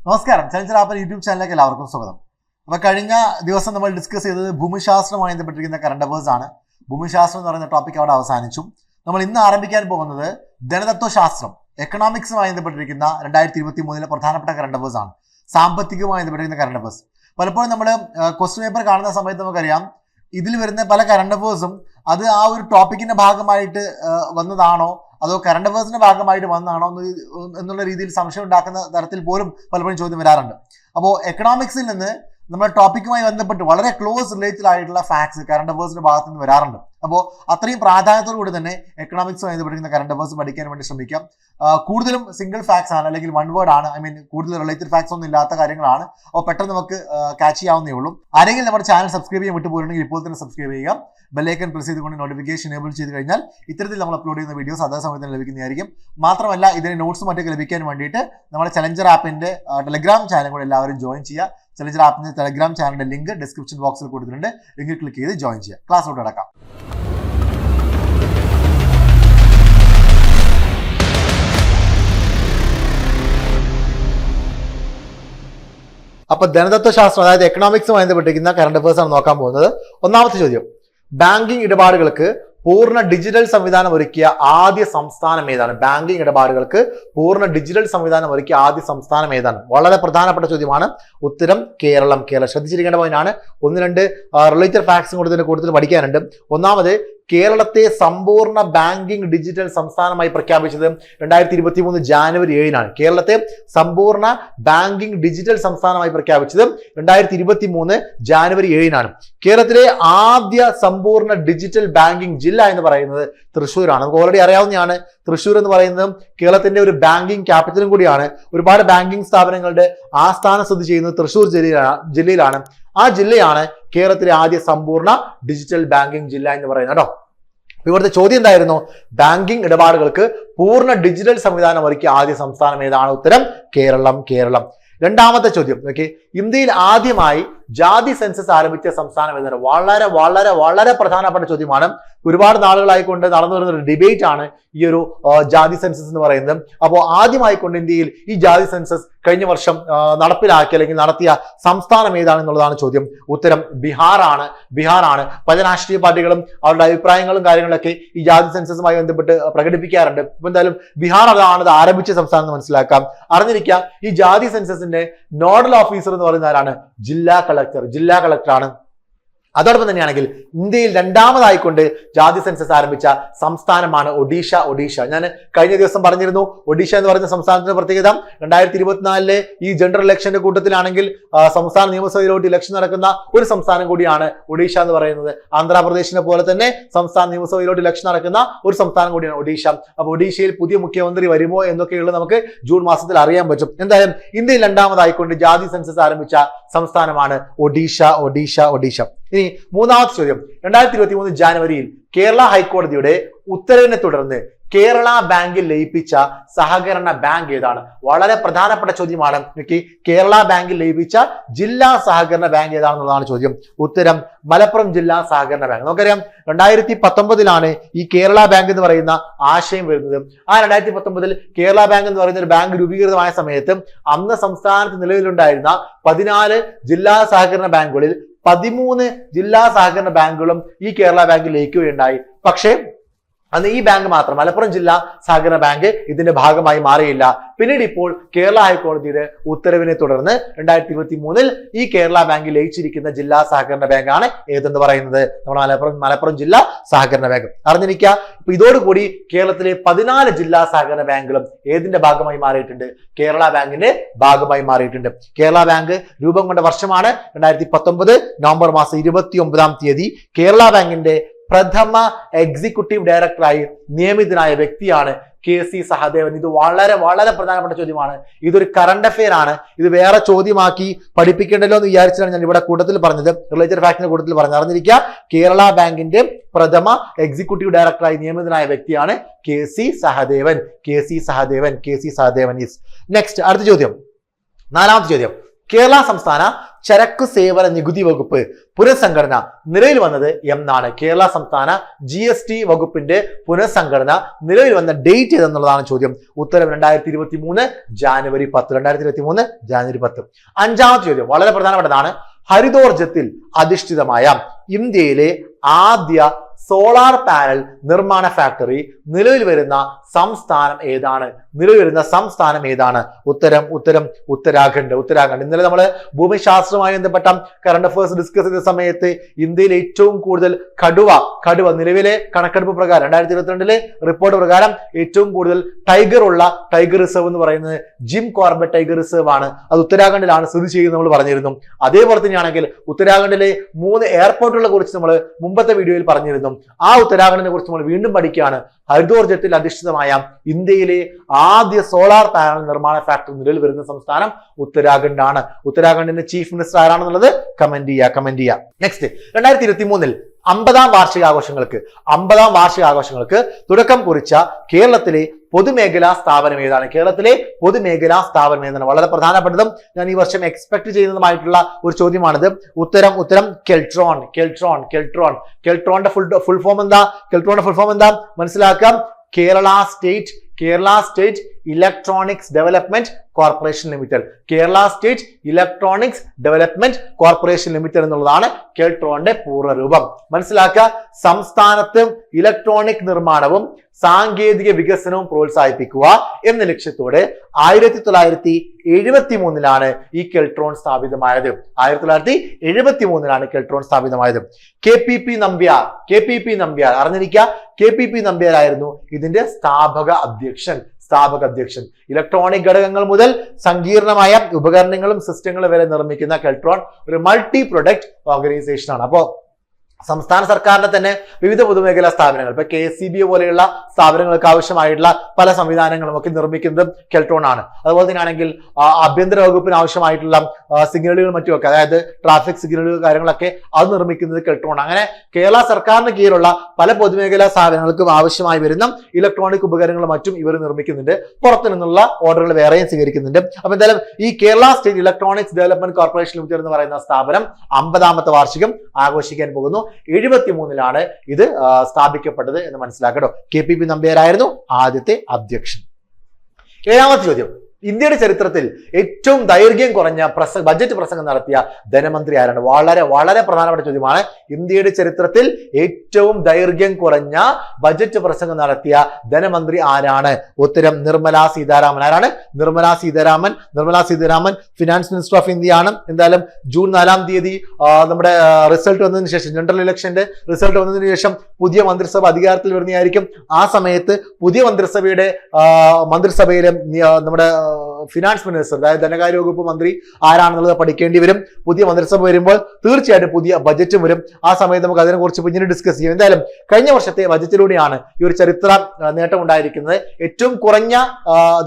നമസ്കാരം, challenger app YouTube ചാനലിലേക്ക് എല്ലാവർക്കും സ്വാഗതം. അപ്പോൾ കഴിഞ്ഞ ദിവസം നമ്മൾ ഡിസ്കസ് ചെയ്തത് ഭൂമിശാസ്ത്രവുമായി ബന്ധപ്പെട്ടിരിക്കുന്ന കറണ്ട് അഫയേഴ്സ് ആണ്. ഭൂമിശാസ്ത്രം എന്ന് പറയുന്ന ടോപ്പിക് അവിടെ അവസാനിച്ചു. നമ്മൾ ഇന്ന് ആരംഭിക്കാൻ പോകുന്നത് ധനതത്വശാസ്ത്രം, എക്കണോമിക്സുമായി ബന്ധപ്പെട്ടിരിക്കുന്ന 2023 പ്രധാനപ്പെട്ട കറണ്ട് അഫയേഴ്സ് ആണ്. സാമ്പത്തികവുമായി ബന്ധപ്പെട്ടിരിക്കുന്ന കറണ്ട് അഫയേഴ്സ്. പലപ്പോഴും നമ്മൾ ക്വസ്റ്റ്യൻ പേപ്പർ കാണുന്ന സമയത്ത് നമുക്കറിയാം ഇതിൽ വരുന്ന പല കറണ്ട് അഫയേഴ്സും അത് ആ ഒരു ടോപ്പിക്കിന്റെ ഭാഗമായിട്ട് വന്നതാണോ അതോ കറണ്ട് അഫയേഴ്സിന്റെ ഭാഗമായിട്ട് വന്നതാണോ എന്നുള്ള രീതിയിൽ സംശയം ഉണ്ടാക്കുന്ന തരത്തിൽ പോലും പലപ്പോഴും ചോദ്യം വരാറുണ്ട്. അപ്പോൾ എക്കണോമിക്സിൽ നിന്ന് നമ്മുടെ ടോപ്പിക്കുമായി ബന്ധപ്പെട്ട് വളരെ ക്ലോസ് റിലേറ്റഡ് ആയിട്ടുള്ള ഫാക്ട്സ് കറണ്ട് അഫയേഴ്സിന്റെ ഭാഗത്ത് നിന്ന് വരാറുണ്ട്. അപ്പോൾ അത്രയും പ്രാധാന്യത്തോടു കൂടി തന്നെ എക്കണോമിക്സുമായി ബന്ധപ്പെട്ടിരിക്കുന്ന കറണ്ട് അഫയേഴ്സ് പഠിക്കാൻ വേണ്ടി ശ്രമിക്കാം. കൂടുതലും സിംഗിൾ ഫാക്ട്സ് ആണ്, അല്ലെങ്കിൽ വൺ വേർഡ് ആണ്. കൂടുതൽ റിലേറ്റഡ് ഫാക്ട്സ് ഒന്നും ഇല്ലാത്ത കാര്യങ്ങളാണ്. അപ്പോൾ പെട്ടെന്ന് നമുക്ക് ക്യാച്ച് ചെയ്യാവുന്നേ ഉള്ളൂ. ആരെങ്കിലും നമ്മുടെ ചാനൽ സബ്സ്ക്രൈബ് ചെയ്യാൻ വിട്ടുപോയിട്ടുണ്ടെങ്കിൽ ഇപ്പോൾ തന്നെ സബ്സ്ക്രൈബ് ചെയ്യുക. ബെല്ലൈക്കൺ പ്രസ് ചെയ്തുകൊണ്ട് നോട്ടിഫിക്കേഷൻ എനേബിൾ ചെയ്ത് കഴിഞ്ഞാൽ ഇത്തരത്തിൽ നമ്മൾ അപ്ലോഡ് ചെയ്യുന്ന വീഡിയോസ് അതേ സമയത്ത് ലഭിക്കുന്നതായിരിക്കും. മാത്രമല്ല ഇതിന് നോട്ട്സ് മറ്റൊക്കെ ലഭിക്കാൻ വേണ്ടിയിട്ട് നമ്മുടെ ചലഞ്ചർ ആപ്പിന്റെ ടെലഗ്രാം ചാനൽ കൂടെ എല്ലാവരും ജോയിൻ ചെയ്യുക. ചലഞ്ചർ ആപ്പിന്റെ ടെലഗ്രാം ചാനലിന്റെ ലിങ്ക് ഡിസ്ക്രിപ്ഷൻ ബോക്സിൽ കൊടുത്തിട്ടുണ്ട്. ലിങ്കിൽ ക്ലിക്ക് ചെയ്ത് ജോയിൻ ചെയ്യുക. ക്ലാസ്സിലോട്ട് കിടക്കാം. അപ്പൊ ധനതത്വശാസ്ത്രം, അതായത് എക്കണോമിക്സുമായി ബന്ധപ്പെട്ടിരിക്കുന്ന കറണ്ട് അഫയേഴ്സ് ആണ് നോക്കാൻ പോകുന്നത്. ഒന്നാമത്തെ ചോദ്യം, ബാങ്കിംഗ് ഇടപാടുകൾക്ക് പൂർണ്ണ ഡിജിറ്റൽ സംവിധാനം ഒരുക്കിയ ആദ്യ സംസ്ഥാനം ഏതാണ്? ബാങ്കിംഗ് ഇടപാടുകൾക്ക് പൂർണ്ണ ഡിജിറ്റൽ സംവിധാനം ഒരുക്കിയ ആദ്യ സംസ്ഥാനം ഏതാണ്? വളരെ പ്രധാനപ്പെട്ട ചോദ്യമാണ്. ഉത്തരം കേരളം. ശ്രദ്ധിച്ചിരിക്കേണ്ട പോയിന്റാണ്. 1-2 റിലേറ്റഡ് ഫാക്ട്സും കൂടുതൽ പഠിക്കാനുണ്ട്. ഒന്നാമത്, കേരളത്തെ സമ്പൂർണ്ണ ബാങ്കിംഗ് ഡിജിറ്റൽ സംസ്ഥാനമായി പ്രഖ്യാപിച്ചത് 2023 ജാനുവരി 7 കേരളത്തെ സമ്പൂർണ്ണ ബാങ്കിംഗ് ഡിജിറ്റൽ സംസ്ഥാനമായി പ്രഖ്യാപിച്ചത് 2023 ജാനുവരി 7 കേരളത്തിലെ ആദ്യ സമ്പൂർണ്ണ ഡിജിറ്റൽ ബാങ്കിംഗ് ജില്ല എന്ന് പറയുന്നത് തൃശ്ശൂരാണ്. നമുക്ക് ഓൾറെഡി അറിയാവുന്നതാണ്. തൃശ്ശൂർ എന്ന് പറയുന്നത് കേരളത്തിന്റെ ഒരു ബാങ്കിംഗ് ക്യാപിറ്റലും കൂടിയാണ്. ഒരുപാട് ബാങ്കിംഗ് സ്ഥാപനങ്ങളുടെ ആസ്ഥാനം സ്ഥിതി ചെയ്യുന്നത് തൃശ്ശൂർ ജില്ലയിലാണ്. ആ ജില്ലയാണ് കേരളത്തിലെ ആദ്യ സമ്പൂർണ്ണ ഡിജിറ്റൽ ബാങ്കിംഗ് ജില്ല എന്ന് പറയുന്നത് കേട്ടോ. ഇവിടുത്തെ ചോദ്യം എന്തായിരുന്നു? ബാങ്കിംഗ് ഇടപാടുകൾക്ക് പൂർണ്ണ ഡിജിറ്റൽ സംവിധാനം ഒരുക്കിയ ആദ്യ സംസ്ഥാനം ഏതാണ്? ഉത്തരം കേരളം. രണ്ടാമത്തെ ചോദ്യം, ഇന്ത്യയിൽ ആദ്യമായി ജാതി സെൻസസ് ആരംഭിച്ച സംസ്ഥാനം ഏതാണ്? വളരെ വളരെ വളരെ പ്രധാനപ്പെട്ട ചോദ്യമാണ്. ഒരുപാട് നാളുകളായിക്കൊണ്ട് നടന്നു വരുന്ന ഒരു ഡിബേറ്റ് ആണ് ഈ ഒരു ജാതി സെൻസസ് എന്ന് പറയുന്നത്. അപ്പോൾ ആദ്യമായിക്കൊണ്ട് ഇന്ത്യയിൽ ഈ ജാതി സെൻസസ് കഴിഞ്ഞ വർഷം നടപ്പിലാക്കിയ അല്ലെങ്കിൽ നടത്തിയ സംസ്ഥാനം ഏതാണെന്നുള്ളതാണ് ചോദ്യം. ഉത്തരം ബീഹാറാണ്. പല രാഷ്ട്രീയ പാർട്ടികളും അവരുടെ അഭിപ്രായങ്ങളും കാര്യങ്ങളൊക്കെ ഈ ജാതി സെൻസസുമായി ബന്ധപ്പെട്ട് പ്രകടിപ്പിക്കാറുണ്ട്. ഇപ്പൊ എന്തായാലും ബീഹാർ അതാണ് ആരംഭിച്ച സംസ്ഥാനം എന്ന് മനസ്സിലാക്കാം. അറിഞ്ഞിരിക്കാം, ഈ ജാതി സെൻസസിന്റെ നോഡൽ ഓഫീസർ എന്ന് പറയുന്ന ആരാണ്? ജില്ലാ കളക്ടറാണ്. അതോടൊപ്പം തന്നെയാണെങ്കിൽ ഇന്ത്യയിൽ രണ്ടാമതായിക്കൊണ്ട് ജാതി സെൻസസ് ആരംഭിച്ച സംസ്ഥാനമാണ് ഒഡീഷ. ഞാൻ കഴിഞ്ഞ ദിവസം പറഞ്ഞിരുന്നു, ഒഡീഷ എന്ന് പറയുന്ന സംസ്ഥാനത്തിന്റെ പ്രത്യേകത 2024 ഈ ജനറൽ ഇലക്ഷന്റെ കൂട്ടത്തിലാണെങ്കിൽ സംസ്ഥാന നിയമസഭയിലോട്ട് ഇലക്ഷൻ നടക്കുന്ന ഒരു സംസ്ഥാനം കൂടിയാണ് ഒഡീഷ എന്ന് പറയുന്നത്. ആന്ധ്രാപ്രദേശിനെ പോലെ തന്നെ സംസ്ഥാന നിയമസഭയിലോട്ട് ഇലക്ഷൻ നടക്കുന്ന ഒരു സംസ്ഥാനം കൂടിയാണ് ഒഡീഷ. അപ്പൊ ഒഡീഷയിൽ പുതിയ മുഖ്യമന്ത്രി വരുമോ എന്നൊക്കെയുള്ളത് നമുക്ക് ജൂൺ മാസത്തിൽ അറിയാൻ പറ്റും. എന്തായാലും ഇന്ത്യയിൽ രണ്ടാമതായിക്കൊണ്ട് ജാതി സെൻസസ് ആരംഭിച്ച സംസ്ഥാനമാണ് ഒഡീഷ. ഇനി മൂന്നാമത്തെ ചോദ്യം, 2023 ജാനുവരിയിൽ കേരള ഹൈക്കോടതിയുടെ ഉത്തരവിനെ തുടർന്ന് കേരള ബാങ്കിൽ ലയിപ്പിച്ച സഹകരണ ബാങ്ക് ഏതാണ്? വളരെ പ്രധാനപ്പെട്ട ചോദ്യമാണ്. കേരള ബാങ്കിൽ ലയിപ്പിച്ച ജില്ലാ സഹകരണ ബാങ്ക് ഏതാണെന്നുള്ളതാണ് ചോദ്യം. ഉത്തരം മലപ്പുറം ജില്ലാ സഹകരണ ബാങ്ക്. നമുക്കറിയാം 2019 ഈ കേരള ബാങ്ക് എന്ന് പറയുന്ന ആശയം വരുന്നത്. ആ 2019 കേരള ബാങ്ക് എന്ന് പറയുന്ന ഒരു ബാങ്ക് രൂപീകൃതമായ സമയത്ത് അന്ന് സംസ്ഥാനത്ത് നിലവിലുണ്ടായിരുന്ന 14 ജില്ലാ സഹകരണ ബാങ്കുകളിൽ 13 ജില്ലാ സഹകരണ ബാങ്കുകളും ഈ കേരള ബാങ്കിൽ ലയിക്കുകയുണ്ടായി. പക്ഷേ അന്ന് ഈ ബാങ്ക് മാത്രം, മലപ്പുറം ജില്ലാ സഹകരണ ബാങ്ക് ഇതിന്റെ ഭാഗമായി മാറിയില്ല. പിന്നീട് ഇപ്പോൾ കേരള ഹൈക്കോടതിയുടെ ഉത്തരവിനെ തുടർന്ന് 2023 ഈ കേരള ബാങ്കിൽ ലയിച്ചിരിക്കുന്ന ജില്ലാ സഹകരണ ബാങ്കാണ് ഏതെന്ന് പറയുന്നത്? നമ്മുടെ മലപ്പുറം ജില്ലാ സഹകരണ ബാങ്ക്. അറിഞ്ഞിരിക്കുക, ഇപ്പൊ ഇതോടുകൂടി കേരളത്തിലെ 14 ജില്ലാ സഹകരണ ബാങ്കുകളും ഏതിന്റെ ഭാഗമായി മാറിയിട്ടുണ്ട്? കേരള ബാങ്കിന്റെ ഭാഗമായി മാറിയിട്ടുണ്ട്. കേരള ബാങ്ക് രൂപം കൊണ്ട വർഷമാണ് 2019 നവംബർ മാസം 29 കേരള ബാങ്കിന്റെ പ്രഥമ എക്സിക്യൂട്ടീവ് ഡയറക്ടറായി നിയമിതനായ വ്യക്തിയാണ് KC സഹദേവൻ. ഇത് വളരെ വളരെ പ്രധാനപ്പെട്ട ചോദ്യമാണ്. ഇതൊരു കറണ്ട് അഫെയർ ആണ്. ഇത് വേറെ ചോദ്യമാക്കി പഠിപ്പിക്കേണ്ടല്ലോ എന്ന് വിചാരിച്ചാണ് ഞാൻ ഇവിടെ കൂട്ടത്തിൽ പറഞ്ഞത്, റിലേറ്റഡ് ഫാക്ടിന്റെ കൂട്ടത്തിൽ പറഞ്ഞു. അറിഞ്ഞിരിക്കുക, കേരള ബാങ്കിന്റെ പ്രഥമ എക്സിക്യൂട്ടീവ് ഡയറക്ടറായി നിയമിതനായ വ്യക്തിയാണ് KC സഹദേവൻ. നെക്സ്റ്റ്, അടുത്ത ചോദ്യം, നാലാമത്തെ ചോദ്യം, കേരള സംസ്ഥാന ചരക്കു സേവന നികുതി വകുപ്പ് പുനഃസംഘടന നിലവിൽ വന്നത് എന്നാണ്? കേരള സംസ്ഥാന GST വകുപ്പിന്റെ പുനഃസംഘടന നിലവിൽ വന്ന ഡേറ്റ് ഏതെന്നുള്ളതാണ് ചോദ്യം. ഉത്തരം 2023 ജാനുവരി 10. 2023 ജാനുവരി 10. അഞ്ചാമത്തെ ചോദ്യം വളരെ പ്രധാനപ്പെട്ടതാണ്. ഹരിതോർജ്ജത്തിൽ അധിഷ്ഠിതമായ ഇന്ത്യയിലെ ആദ്യ സോളാർ പാനൽ നിർമ്മാണ ഫാക്ടറി നിലവിൽ വരുന്ന സംസ്ഥാനം ഏതാണ്? ഉത്തരം ഉത്തരാഖണ്ഡ്. ഇന്നലെ നമ്മൾ ഭൂമിശാസ്ത്രവുമായി ബന്ധപ്പെട്ട കറണ്ട് അഫയേഴ്സ് ഡിസ്കസ് ചെയ്ത സമയത്ത് ഇന്ത്യയിൽ ഏറ്റവും കൂടുതൽ കടുവ നിലവിലെ കണക്കെടുപ്പ് പ്രകാരം 2022 റിപ്പോർട്ട് പ്രകാരം ഏറ്റവും കൂടുതൽ ടൈഗർ റിസർവ് എന്ന് പറയുന്നത് ജിം കോർബറ്റ് ടൈഗർ റിസർവ് ആണ്. അത് ഉത്തരാഖണ്ഡിലാണ് സ്ഥിതി ചെയ്യുന്നത് നമ്മൾ പറഞ്ഞിരുന്നു. അതേപോലെ തന്നെയാണെങ്കിൽ ഉത്തരാഖണ്ഡിലെ 3 എയർപോർട്ടുകളെ കുറിച്ച് നമ്മൾ മുമ്പത്തെ വീഡിയോയിൽ പറഞ്ഞിരുന്നു. ആ ഉത്തരാഖണ്ഡിനെ കുറിച്ച് നമ്മൾ വീണ്ടും പഠിക്കുകയാണ്. ഹരിതോർജ്ജത്തിൽ അധിഷ്ഠിതമായ ഇന്ത്യയിലെ ആദ്യ സോളാർ പാനൽ നിർമ്മാണ ഫാക്ടറി നിലവിൽ വരുന്ന സംസ്ഥാനം ഉത്തരാഖണ്ഡാണ്. ഉത്തരാഖണ്ഡിന്റെ ചീഫ് മിനിസ്റ്റർ ആരാണെന്നുള്ളത് കമന്റ് ചെയ്യുക. നെക്സ്റ്റ് 2023 50ാം വാർഷികാഘോഷങ്ങൾക്ക് തുടക്കം കുറിച്ച കേരളത്തിലെ പൊതുമേഖലാ സ്ഥാപനം ഏതാണ്? വളരെ പ്രധാനപ്പെട്ടതും ഞാൻ ഈ വർഷം എക്സ്പെക്ട് ചെയ്യുന്നതുമായിട്ടുള്ള ഒരു ചോദ്യമാണിത്. ഉത്തരം കെൽട്രോണിന്റെ ഫുൾ ഫോം എന്താ? മനസ്സിലാക്കാം. Kerala state electronics development corporation limited എന്നുള്ളതാണ് കെൽട്രോണിന്റെ പൂർണ്ണരൂപം. മനസ്സിലാക്കുക. സംസ്ഥാനത്ത് ഇലക്ട്രോണിക് നിർമ്മാണവും സാങ്കേതിക വികസനവും പ്രോത്സാഹിപ്പിക്കുക എന്ന ലക്ഷ്യത്തോടെ 1973 ഈ കെൽട്രോൺ സ്ഥാപിതമായത്. KPP നമ്പ്യാർ അറിഞ്ഞിരിക്കുക. KPP നമ്പ്യാർ ആയിരുന്നു ഇതിന്റെ സ്ഥാപക അധ്യക്ഷൻ. ഇലക്ട്രോണിക് ഘടകങ്ങൾ മുതൽ സങ്കീർണമായ ഉപകരണങ്ങളും സിസ്റ്റങ്ങളും വരെ നിർമ്മിക്കുന്ന കെൽട്രോൺ ഒരു മൾട്ടി പ്രൊഡക്റ്റ് ഓർഗനൈസേഷൻ ആണ്. അപ്പോ സംസ്ഥാന സർക്കാരിന്റെ തന്നെ വിവിധ പൊതുമേഖലാ സ്ഥാപനങ്ങൾ, ഇപ്പൊ KCB പോലെയുള്ള സ്ഥാപനങ്ങൾക്ക് ആവശ്യമായിട്ടുള്ള പല സംവിധാനങ്ങളും ഒക്കെ നിർമ്മിക്കുന്നത് കെൽട്രോൺ ആണ്. അതുപോലെ തന്നെയാണെങ്കിൽ ആഭ്യന്തര വകുപ്പിന് ആവശ്യമായിട്ടുള്ള സിഗ്നലുകൾ മറ്റുമൊക്കെ, അതായത് ട്രാഫിക് സിഗ്നലുകൾ കാര്യങ്ങളൊക്കെ അത് നിർമ്മിക്കുന്നത് കെൽട്രോൺ. അങ്ങനെ കേരള സർക്കാരിന് കീഴിലുള്ള പല പൊതുമേഖലാ സ്ഥാപനങ്ങൾക്കും ആവശ്യമായി വരുന്ന ഇലക്ട്രോണിക് ഉപകരണങ്ങളും മറ്റും ഇവർ നിർമ്മിക്കുന്നുണ്ട്. പുറത്തു നിന്നുള്ള ഓർഡറുകൾ വേറെയും സ്വീകരിക്കുന്നുണ്ട്. അപ്പൊ എന്തായാലും ഈ Kerala state electronics development corporation limited എന്ന് പറയുന്ന സ്ഥാപനം 50ാമത്തെ വാർഷികം ആഘോഷിക്കാൻ പോകുന്നു. 73 ഇത് സ്ഥാപിക്കപ്പെട്ടത് എന്ന് മനസ്സിലാക്കട്ടോ. KPP നമ്പ്യാരായിരുന്നു ആദ്യത്തെ അധ്യക്ഷൻ. 7ാമത്തെ ചോദ്യം. ഇന്ത്യയുടെ ചരിത്രത്തിൽ ഏറ്റവും ദൈർഘ്യം കുറഞ്ഞ ബജറ്റ് പ്രസംഗം നടത്തിയ ധനമന്ത്രി ആരാണ്? വളരെ പ്രധാനപ്പെട്ട ചോദ്യമാണ്. ഇന്ത്യയുടെ ചരിത്രത്തിൽ ഏറ്റവും ദൈർഘ്യം കുറഞ്ഞ ബജറ്റ് പ്രസംഗം നടത്തിയ ധനമന്ത്രി ആരാണ്? ഉത്തരം നിർമ്മലാ സീതാരാമൻ. ആരാണ്? Nirmala Sitharaman finance minister of India ആണ്. എന്തായാലും ജൂൺ 4-ാം തീയതി നമ്മുടെ റിസൾട്ട് വന്നതിന് ശേഷം, ജനറൽ ഇലക്ഷന്റെ റിസൾട്ട് വന്നതിന് ശേഷം പുതിയ മന്ത്രിസഭ അധികാരത്തിൽ വരുന്നതായിരിക്കും. ആ സമയത്ത് പുതിയ മന്ത്രിസഭയിലെ നമ്മുടെ ഫിനാൻസ് മിനിസ്റ്റർ, അതായത് ധനകാര്യ വകുപ്പ് മന്ത്രി ആരാണെന്നുള്ളത് പഠിക്കേണ്ടി വരും. പുതിയ മന്ത്രിസഭ വരുമ്പോൾ തീർച്ചയായിട്ടും പുതിയ ബജറ്റും വരും. ആ സമയത്ത് നമുക്ക് അതിനെക്കുറിച്ച് പിന്നീട് ഡിസ്കസ് ചെയ്യാം. എന്തായാലും കഴിഞ്ഞ വർഷത്തെ ബജറ്റിലൂടെയാണ് ഈ ഒരു ചരിത്ര നേട്ടം ഉണ്ടായിരിക്കുന്നത്. ഏറ്റവും കുറഞ്ഞ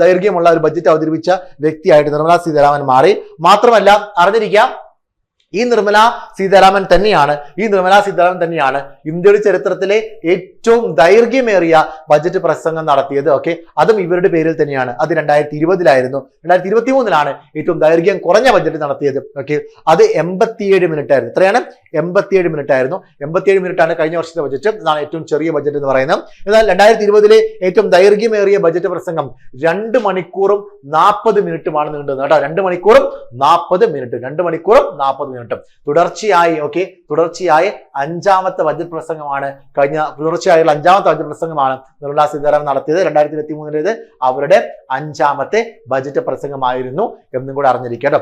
ദൈർഘ്യമുള്ള ഒരു ബജറ്റ് അവതരിപ്പിച്ച വ്യക്തിയായിട്ട് നിർമ്മലാ സീതാരാമൻ മാറി. മാത്രമല്ല അറിഞ്ഞിരിക്കാം, ഈ നിർമ്മലാ സീതാരാമൻ തന്നെയാണ് ഇന്ത്യയുടെ ചരിത്രത്തിലെ ഏറ്റവും ദൈർഘ്യമേറിയ ബജറ്റ് പ്രസംഗം നടത്തിയത്. ഓക്കെ, അതും ഇവരുടെ പേരിൽ തന്നെയാണ്. അത് 2020 2023 ഏറ്റവും ദൈർഘ്യം കുറഞ്ഞ ബജറ്റ് നടത്തിയത്. ഓക്കെ, അത് 87 മിനിറ്റ് ആയിരുന്നു. എത്രയാണ്? 87 മിനിറ്റ് ആയിരുന്നു. 87 മിനിറ്റ് ആണ് കഴിഞ്ഞ വർഷത്തെ ബജറ്റ്. ഇതാണ് ഏറ്റവും ചെറിയ ബജറ്റ് എന്ന് പറയുന്നത്. എന്നാൽ 2020 ഏറ്റവും ദൈർഘ്യമേറിയ ബജറ്റ് പ്രസംഗം 2 മണിക്കൂറും 40 മിനിറ്റുമാണ് നീണ്ടത് കേട്ടോ. 2 മണിക്കൂറും 40 മിനിറ്റ്. തുടർച്ചയായി 5ാമത്തെ ബജറ്റ് പ്രസംഗമാണ് നിർമ്മലാ സീതാരാമൻ നടത്തിയത്. 2023 അവരുടെ 5ാമത്തെ ബജറ്റ് പ്രസംഗമായിരുന്നു എന്നും കൂടെ അറിഞ്ഞിരിക്കട്ടോ.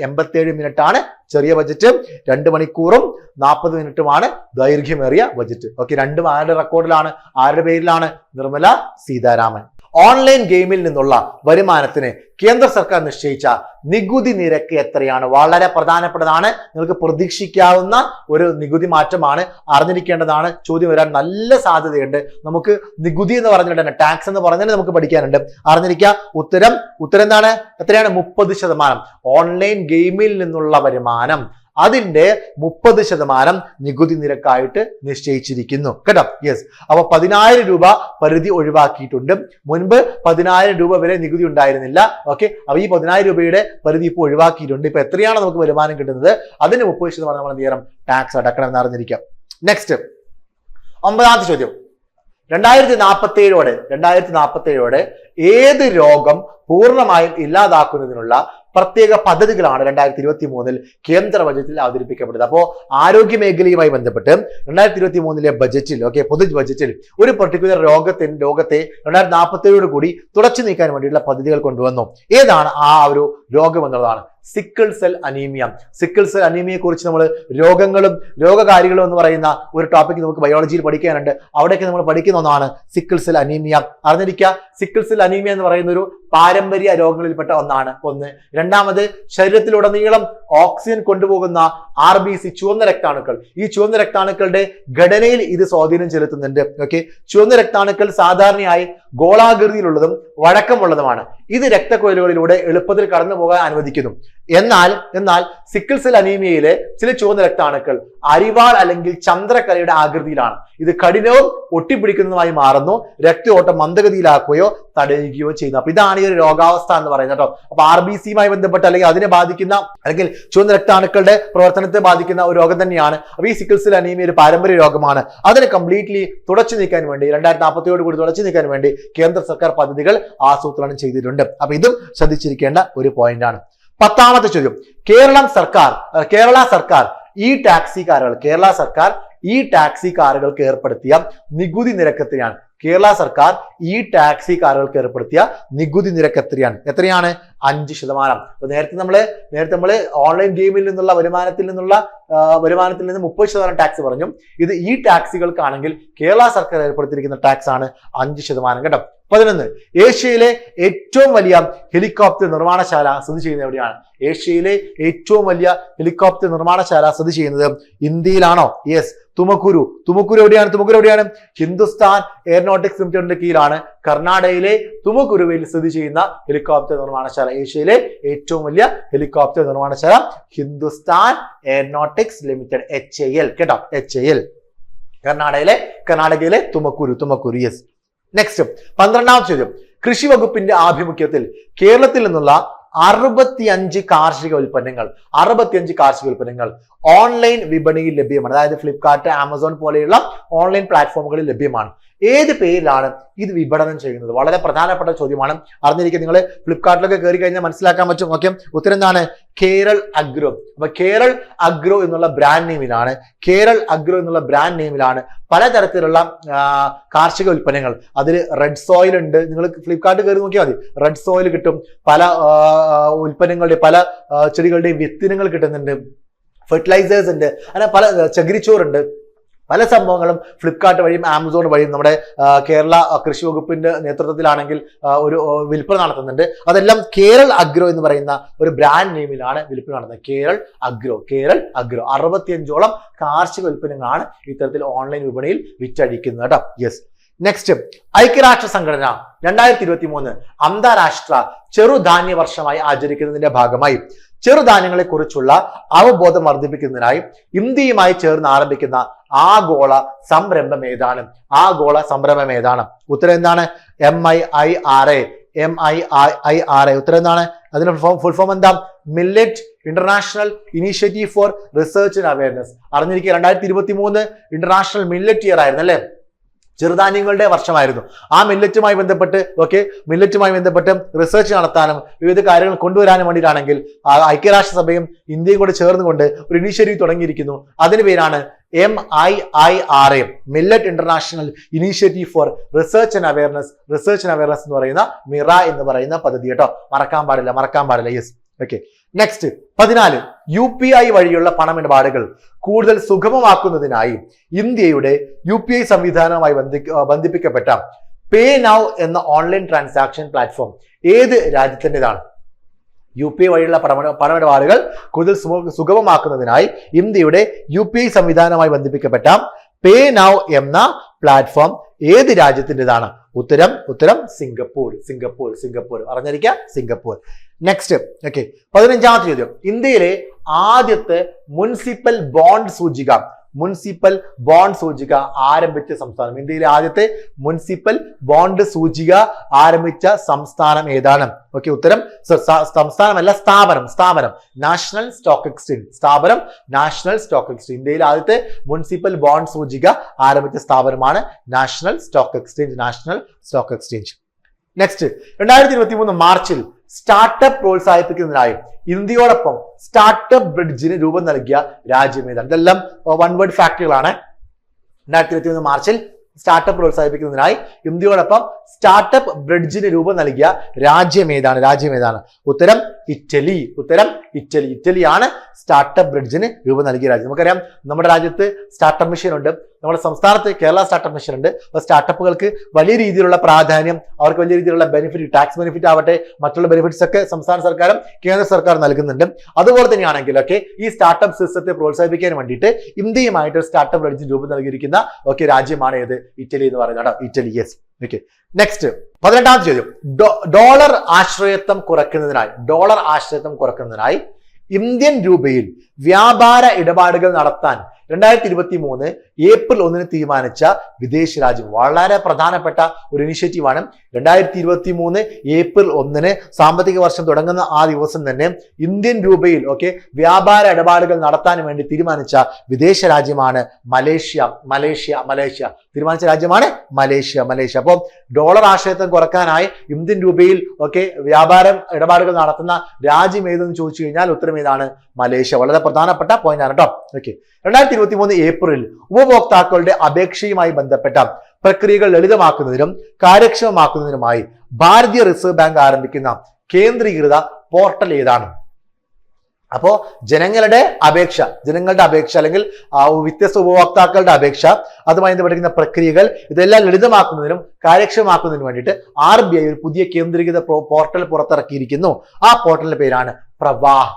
87 മിനിറ്റ് ആണ് ചെറിയ ബജറ്റ്, 2 മണിക്കൂറും 40 മിനിറ്റുമാണ് ദൈർഘ്യമേറിയ ബജറ്റ്. ഓക്കെ, രണ്ടും ആരുടെ റെക്കോർഡിലാണ്? ആരുടെ പേരിലാണ്? നിർമ്മലാ സീതാരാമൻ. ഓൺലൈൻ ഗെയിമിൽ നിന്നുള്ള വരുമാനത്തിന് കേന്ദ്ര സർക്കാർ നിശ്ചയിച്ച നികുതി നിരക്ക് എത്രയാണ്? വളരെ പ്രധാനപ്പെട്ടതാണ്. നിങ്ങൾക്ക് പ്രതീക്ഷിക്കാവുന്ന ഒരു നികുതി മാറ്റമാണ്, അറിഞ്ഞിരിക്കേണ്ടതാണ്. ചോദ്യം വരാൻ നല്ല സാധ്യതയുണ്ട്. നമുക്ക് നികുതി എന്ന് പറഞ്ഞിട്ട് ടാക്സ് എന്ന് പറഞ്ഞാൽ നമുക്ക് പഠിക്കാനുണ്ട്, അറിഞ്ഞിരിക്കുക. ഉത്തരം എന്താണ്? എത്രയാണ്? 30%. ഓൺലൈൻ ഗെയിമിൽ നിന്നുള്ള വരുമാനം അതിന്റെ 30% നികുതി നിരക്കായിട്ട് നിശ്ചയിച്ചിരിക്കുന്നു കേട്ടോ. യെസ്, അപ്പൊ 10,000 രൂപ പരിധി ഒഴിവാക്കിയിട്ടുണ്ട്. മുൻപ് 10,000 രൂപ വരെ നികുതി ഉണ്ടായിരുന്നില്ല. ഓക്കെ, അപ്പൊ ഈ 10,000 രൂപയുടെ പരിധി ഇപ്പോൾ ഒഴിവാക്കിയിട്ടുണ്ട്. ഇപ്പൊ എത്രയാണ് നമുക്ക് വരുമാനം കിട്ടുന്നത് അതിന് 30% നമ്മൾ എന്ത് ചെയ്യണം, ടാക്സ് അടക്കണം എന്ന് അറിഞ്ഞിരിക്കാം. നെക്സ്റ്റ് 9ാമത്തെ ചോദ്യം, 2047 ഏത് രോഗം പൂർണ്ണമായും ഇല്ലാതാക്കുന്നതിനുള്ള പ്രത്യേക പദ്ധതികളാണ് 2023 കേന്ദ്ര ബജറ്റിൽ അവതരിപ്പിക്കപ്പെട്ടത്. അപ്പോൾ ആരോഗ്യ മേഖലയുമായി ബന്ധപ്പെട്ട് 2023 ബജറ്റിൽ പൊതു ബജറ്റിൽ ഒരു പെർട്ടിക്കുലർ രോഗത്തെ 2047 കൂടി തുടച്ചു നീക്കാൻ വേണ്ടിയുള്ള പദ്ധതികൾ കൊണ്ടുവന്നു. ഏതാണ് ആ ഒരു രോഗം എന്നുള്ളതാണ് sickle cell anaemia. Sickle cell അനീമിയയെ കുറിച്ച് നമ്മൾ രോഗങ്ങളും രോഗകാരികളും എന്ന് പറയുന്ന ഒരു ടോപ്പിക് നമുക്ക് ബയോളജിയിൽ പഠിക്കാനുണ്ട്. അവിടെയൊക്കെ നമ്മൾ പഠിക്കുന്ന ഒന്നാണ് സിക്കിൾ സെൽ അനീമിയ. അറിഞ്ഞിരിക്കുക, സിക്കിൾ സെൽ അനീമിയ എന്ന് പറയുന്ന ഒരു പാരമ്പര്യ രോഗങ്ങളിൽപ്പെട്ട ഒന്നാണ്. ഒന്ന്. രണ്ടാമത്, ശരീരത്തിലുടനീളം ഓക്സിജൻ കൊണ്ടുപോകുന്ന RBC ചുവന്ന രക്താണുക്കൾ. ഈ ചുവന്ന രക്താണുക്കളുടെ ഘടനയിൽ ഇത് സ്വാധീനം ചെലുത്തുന്നുണ്ട്. ചുവന്ന രക്താണുക്കൾ സാധാരണയായി ഗോളാകൃതിയിലുള്ളതും വഴക്കമുള്ളതുമാണ്. ഇത് രക്തക്കുഴലുകളിലൂടെ എളുപ്പത്തിൽ കടന്നു പോകാൻ അനുവദിക്കുന്നു. എന്നാൽ സിക്കിൾ സെൽ അനീമിയയിലെ ചില ചുവന്ന രക്താണുക്കൾ അരിവാൾ അല്ലെങ്കിൽ ചന്ദ്രക്കലയുടെ ആകൃതിയിലാണ്. ഇത് കഠിനവും ഒട്ടിപ്പിടിക്കുന്നതുമായി മാറുന്നു, രക്തയോട്ടം മന്ദഗതിയിലാക്കുകയോ തടയുകയോ ചെയ്യുന്നു. അപ്പൊ ഇതാണ് ഈ ഒരു രോഗാവസ്ഥ എന്ന് പറയുന്നത് കേട്ടോ. അപ്പൊ RBCയുമായി ബന്ധപ്പെട്ട് അല്ലെങ്കിൽ അതിനെ ബാധിക്കുന്ന അല്ലെങ്കിൽ ചുവന്ന രക്താണുക്കളുടെ പ്രവർത്തനത്തെ ബാധിക്കുന്ന ഒരു രോഗം തന്നെയാണ്. അപ്പൊ ഈ സിക്കിൾ സെൽ അനീമിയ ഒരു പാരമ്പര്യ രോഗമാണ്. അതിനെ കംപ്ലീറ്റ്ലി തുടച്ചു നീക്കാൻ വേണ്ടി 2047 കൂടി തുടച്ചു നീക്കാൻ വേണ്ടി കേന്ദ്ര സർക്കാർ പദ്ധതികൾ ആസൂത്രണം ചെയ്തിട്ടുണ്ട്. അപ്പൊ ഇതും ശ്രദ്ധിച്ചിരിക്കേണ്ട ഒരു പോയിന്റ് ആണ്. 10ാമത്തെ ചോദ്യം, കേരള സർക്കാർ ഈ ടാക്സി കാറുകൾക്ക് ഏർപ്പെടുത്തിയ നികുതി നിരക്ക് എത്രയാണ്? കേരള സർക്കാർ ഈ ടാക്സി കാറുകൾക്ക് ഏർപ്പെടുത്തിയ നികുതി നിരക്ക് എത്രയാണ്? 5%. അപ്പൊ നേരത്തെ നമ്മള് ഓൺലൈൻ ഗെയിമിൽ നിന്നുള്ള വരുമാനത്തിൽ നിന്ന് 30% ടാക്സ് പറഞ്ഞു. ഇത് ഈ ടാക്സികൾക്കാണെങ്കിൽ കേരള സർക്കാർ ഏർപ്പെടുത്തിയിരിക്കുന്ന ടാക്സ് ആണ് 5% കേട്ടോ. 11, ഏഷ്യയിലെ ഏറ്റവും വലിയ ഹെലികോപ്റ്റർ നിർമ്മാണശാല സ്ഥിതി ചെയ്യുന്നത് എവിടെയാണ്? ഏഷ്യയിലെ ഏറ്റവും വലിയ ഹെലികോപ്റ്റർ നിർമ്മാണശാല സ്ഥിതി ചെയ്യുന്നത് ഇന്ത്യയിലാണോ? യെസ്, തുമക്കുരു എവിടെയാണ്? ഹിന്ദുസ്ഥാൻ എയറോനോട്ടിക്സ് ലിമിറ്റഡിന്റെ കീഴിലാണ് കർണാടകയിലെ തുമക്കുരുവിൽ സ്ഥിതി ചെയ്യുന്ന ഹെലികോപ്റ്റർ നിർമ്മാണശാല. ഏഷ്യയിലെ ഏറ്റവും വലിയ ഹെലികോപ്റ്റർ നിർമ്മാണശാല ഹിന്ദുസ്ഥാൻ എയറോനോട്ടിക്സ് ലിമിറ്റഡ്, HAL കേട്ടോ, HAL. കർണാടകയിലെ തുമക്കുരു. യെസ്. നെക്സ്റ്റ് 12ാമത്തെ ചോദ്യം, കൃഷി വകുപ്പിന്റെ ആഭിമുഖ്യത്തിൽ കേരളത്തിൽ നിന്നുള്ള 65 കാർഷിക ഉൽപ്പന്നങ്ങൾ ഓൺലൈൻ വിപണിയിൽ ലഭ്യമാണ്. അതായത് ഫ്ലിപ്കാർട്ട്, ആമസോൺ പോലെയുള്ള ഓൺലൈൻ പ്ലാറ്റ്ഫോമുകളിൽ ലഭ്യമാണ്. ഏത് പേരിലാണ് ഇത് വിപണനം ചെയ്യുന്നത്? വളരെ പ്രധാനപ്പെട്ട ചോദ്യമാണ്, അറിഞ്ഞിരിക്കുക. നിങ്ങൾ ഫ്ലിപ്കാർട്ടിലൊക്കെ കയറി കഴിഞ്ഞാൽ മനസ്സിലാക്കാൻ പറ്റും. ഉത്തരം എന്താണ്? കേരൾ അഗ്രോ. അപ്പൊ കേരൾ അഗ്രോ എന്നുള്ള ബ്രാൻഡ് നെയിമിലാണ് പലതരത്തിലുള്ള കാർഷിക ഉൽപ്പന്നങ്ങൾ. അതിൽ റെഡ് സോയിൽ ഉണ്ട്. നിങ്ങൾ ഫ്ലിപ്കാർട്ട് കയറി നോക്കിയാൽ മതി, റെഡ് സോയിൽ കിട്ടും. പല ഉൽപ്പന്നങ്ങളുടെ പല ചെടികളുടെയും വിത്തിനങ്ങൾ കിട്ടുന്നുണ്ട്. ഫെർട്ടിലൈസേഴ്സ് ഉണ്ട്. അങ്ങനെ പല ചകിരിച്ചോറുണ്ട്. പല സംഭവങ്ങളും ഫ്ലിപ്കാർട്ട് വഴിയും ആമസോൺ വഴിയും നമ്മുടെ കേരള കൃഷി വകുപ്പിന്റെ നേതൃത്വത്തിലാണെങ്കിൽ ഒരു വിൽപ്പന നടത്തുന്നുണ്ട്. അതെല്ലാം കേരൾ അഗ്രോ എന്ന് പറയുന്ന ഒരു ബ്രാൻഡ് നെയിമിലാണ് വിൽപ്പന നടത്തുന്നത്. കേരൾ അഗ്രോ 65ഓളം കാർഷിക ഉൽപ്പന്നങ്ങളാണ് ഇത്തരത്തിൽ ഓൺലൈൻ വിപണിയിൽ വിറ്റഴിക്കുന്നത് കേട്ടോ. യെസ്. നെക്സ്റ്റ്, ഐക്യരാഷ്ട്ര സംഘടന 2023 അന്താരാഷ്ട്ര ചെറുധാന്യ വർഷമായി ആചരിക്കുന്നതിന്റെ ഭാഗമായി ചെറുധാന്യങ്ങളെ കുറിച്ചുള്ള അവബോധം വർദ്ധിപ്പിക്കുന്നതിനായി ഇന്ത്യയുമായി ചേർന്ന് ആരംഭിക്കുന്ന ആഗോള സംരംഭം ഏതാണ്? ഉത്തരം എന്താണ്? MIIRA. ഉത്തരം എന്താണ്? അതിന്റെ ഫുൾ ഫോം എന്താ? Millet international initiative for research and awareness. അറിഞ്ഞിരിക്കുക, 2023 ഇന്റർനാഷണൽ മില്ലറ്റ് ഇയർ ആയിരുന്നു അല്ലെ? ചെറുധാന്യങ്ങളുടെ വർഷമായിരുന്നു. ആ മില്ലറ്റുമായി ബന്ധപ്പെട്ട് റിസർച്ച് നടത്താനും വിവിധ കാര്യങ്ങൾ കൊണ്ടുവരാനും വേണ്ടിയിട്ടാണെങ്കിൽ ഐക്യരാഷ്ട്രസഭയും ഇന്ത്യയും കൂടെ ചേർന്നുകൊണ്ട് ഒരു ഇനീഷ്യേറ്റീവ് തുടങ്ങിയിരിക്കുന്നു. അതിന് പേരാണ് MIIRA, millet international initiative for research and awareness എന്ന് പറയുന്ന മിറ എന്ന് പറയുന്ന പദ്ധതി കേട്ടോ. മറക്കാൻ പാടില്ല. യെസ്. ഓക്കെ. നെക്സ്റ്റ് 14, UPI വഴിയുള്ള പണമിടപാടുകൾ കൂടുതൽ സുഗമമാക്കുന്നതിനായി ഇന്ത്യയുടെ UPI സംവിധാനവുമായി ബന്ധിപ്പിക്കപ്പെട്ട പേ നൗ എന്ന ഓൺലൈൻ ട്രാൻസാക്ഷൻ പ്ലാറ്റ്ഫോം ഏത് രാജ്യത്തിൻ്റെതാണ്? UPI വഴിയുള്ള പണമിടപാടുകൾ കൂടുതൽ സുഗമമാക്കുന്നതിനായി ഇന്ത്യയുടെ UPI സംവിധാനവുമായി ബന്ധിപ്പിക്കപ്പെട്ട പേ നൗ എന്ന പ്ലാറ്റ്ഫോം ഏത് രാജ്യത്തിൻ്റെതാണ്? ഉത്തരം സിംഗപ്പൂർ. അറിഞ്ഞിരിക്കുക, സിംഗപ്പൂർ. നെക്സ്റ്റ്. 15ാമത്തെ ചോദ്യം, ഇന്ത്യയിലെ ആദ്യത്തെ മുനിസിപ്പൽ ബോണ്ട് സൂചിക ആരംഭിച്ച സംസ്ഥാനം? ഇന്ത്യയിലെ ആദ്യത്തെ മുനിസിപ്പൽ ബോണ്ട് സൂചിക ആരംഭിച്ച സംസ്ഥാനം ഏതാണ്? ഓക്കെ, ഉത്തരം സംസ്ഥാനമല്ല, സ്ഥാപനം നാഷണൽ സ്റ്റോക്ക് എക്സ്ചേഞ്ച്. ഇന്ത്യയിലെ ആദ്യത്തെ മുനിസിപ്പൽ ബോണ്ട് സൂചിക ആരംഭിച്ച സ്ഥാപനമാണ് നാഷണൽ സ്റ്റോക്ക് എക്സ്ചേഞ്ച്. നെക്സ്റ്റ്, 2023 മാർച്ചിൽ സ്റ്റാർട്ടപ്പ് പ്രോത്സാഹിപ്പിക്കുന്നതിനായി ഇന്ത്യയോടൊപ്പം സ്റ്റാർട്ടപ്പ് ബ്രിഡ്ജിന് രൂപം നൽകിയ രാജ്യം ഏതാണ്? ഇതെല്ലാം വൺ വേർഡ് ഫാക്ടറികളാണ്. 2023 മാർച്ചിൽ സ്റ്റാർട്ടപ്പ് പ്രോത്സാഹിപ്പിക്കുന്നതിനായി ഇന്ത്യയോടൊപ്പം സ്റ്റാർട്ടപ്പ് ബ്രിഡ്ജിന് രൂപം നൽകിയ രാജ്യം ഏതാണ്? ഉത്തരം ഇറ്റലി. ഇറ്റലിയാണ് സ്റ്റാർട്ടപ്പ് ബ്രിഡ്ജിന് രൂപം നൽകിയ രാജ്യം. നമുക്കറിയാം, നമ്മുടെ രാജ്യത്ത് സ്റ്റാർട്ടപ്പ് മിഷൻ ഉണ്ട്, നമ്മുടെ സംസ്ഥാനത്ത് കേരള സ്റ്റാർട്ടപ്പ് മിഷൻ ഉണ്ട്. അപ്പോൾ സ്റ്റാർട്ടപ്പുകൾക്ക് വലിയ രീതിയിലുള്ള പ്രാധാന്യം, അവർക്ക് വലിയ രീതിയിലുള്ള ബെനിഫിറ്റ്, ടാക്സ് ബെനിഫിറ്റ് ആവട്ടെ, മറ്റുള്ള ബെനിഫിറ്റ്സ് ഒക്കെ സംസ്ഥാന സർക്കാരും കേന്ദ്ര സർക്കാരും നൽകുന്നുണ്ട്. അതുപോലെ തന്നെയാണെങ്കിലൊക്കെ ഈ സ്റ്റാർട്ടപ്പ് സിസ്റ്റത്തെ പ്രോത്സാഹിപ്പിക്കാൻ വേണ്ടിയിട്ട് ഇന്ത്യയുമായിട്ട് സ്റ്റാർട്ടപ്പ് ബ്രിഡ്ജിന് രൂപം നൽകിയിരിക്കുന്ന രാജ്യമാണ് ഏത്? ഇറ്റലി എന്ന് പറയുന്നത്. Italy, yes. ഓക്കെ, നെക്സ്റ്റ് 18ാമത്തെ ചോദ്യം. ഡോളർ ആശ്രയത്വം കുറയ്ക്കുന്നതിനായി ഇന്ത്യൻ രൂപയിൽ വ്യാപാര ഇടപാടുകൾ നടത്താൻ 2023 ഏപ്രിൽ 1 തീരുമാനിച്ച വിദേശ രാജ്യം. വളരെ പ്രധാനപ്പെട്ട ഒരു ഇനിഷ്യേറ്റീവാണ്. 2023 ഏപ്രിൽ 1 സാമ്പത്തിക വർഷം തുടങ്ങുന്ന ആ ദിവസം തന്നെ ഇന്ത്യൻ രൂപയിൽ വ്യാപാര ഇടപാടുകൾ നടത്താൻ വേണ്ടി തീരുമാനിച്ച വിദേശ രാജ്യമാണ് മലേഷ്യ. തീരുമാനിച്ച രാജ്യമാണ് മലേഷ്യ. അപ്പോൾ ഡോളർ ആശ്രയത്വം കുറക്കാനായി ഇന്ത്യൻ രൂപയിൽ വ്യാപാര ഇടപാടുകൾ നടത്തുന്ന രാജ്യം ഏതെന്ന് ചോദിച്ചു കഴിഞ്ഞാൽ ഉത്തരം ഏതാണ്? മലേഷ്യ. വളരെ പ്രധാനപ്പെട്ട പോയിന്റ് ആണ് കേട്ടോ. 2023 ഏപ്രിൽ ഉപഭോക്താക്കളുടെ അപേക്ഷയുമായി ബന്ധപ്പെട്ട പ്രക്രിയകൾ ലളിതമാക്കുന്നതിനും കാര്യക്ഷമമാക്കുന്നതിനുമായി ഭാരതീയ റിസർവ് ബാങ്ക് ആരംഭിക്കുന്ന കേന്ദ്രീകൃത പോർട്ടൽ ഏതാണ്? അപ്പോ ജനങ്ങളുടെ അപേക്ഷ അല്ലെങ്കിൽ വ്യത്യസ്ത ഉപഭോക്താക്കളുടെ അപേക്ഷ, അതുമായി ബന്ധപ്പെട്ടിരിക്കുന്ന പ്രക്രിയകൾ, ഇതെല്ലാം ലളിതമാക്കുന്നതിനും കാര്യക്ഷമമാക്കുന്നതിനും വേണ്ടിയിട്ട് RBI ഒരു പുതിയ കേന്ദ്രീകൃത പോർട്ടൽ പുറത്തിറക്കിയിരിക്കുന്നു. ആ പോർട്ടലിന്റെ പേരാണ് പ്രവാഹ്.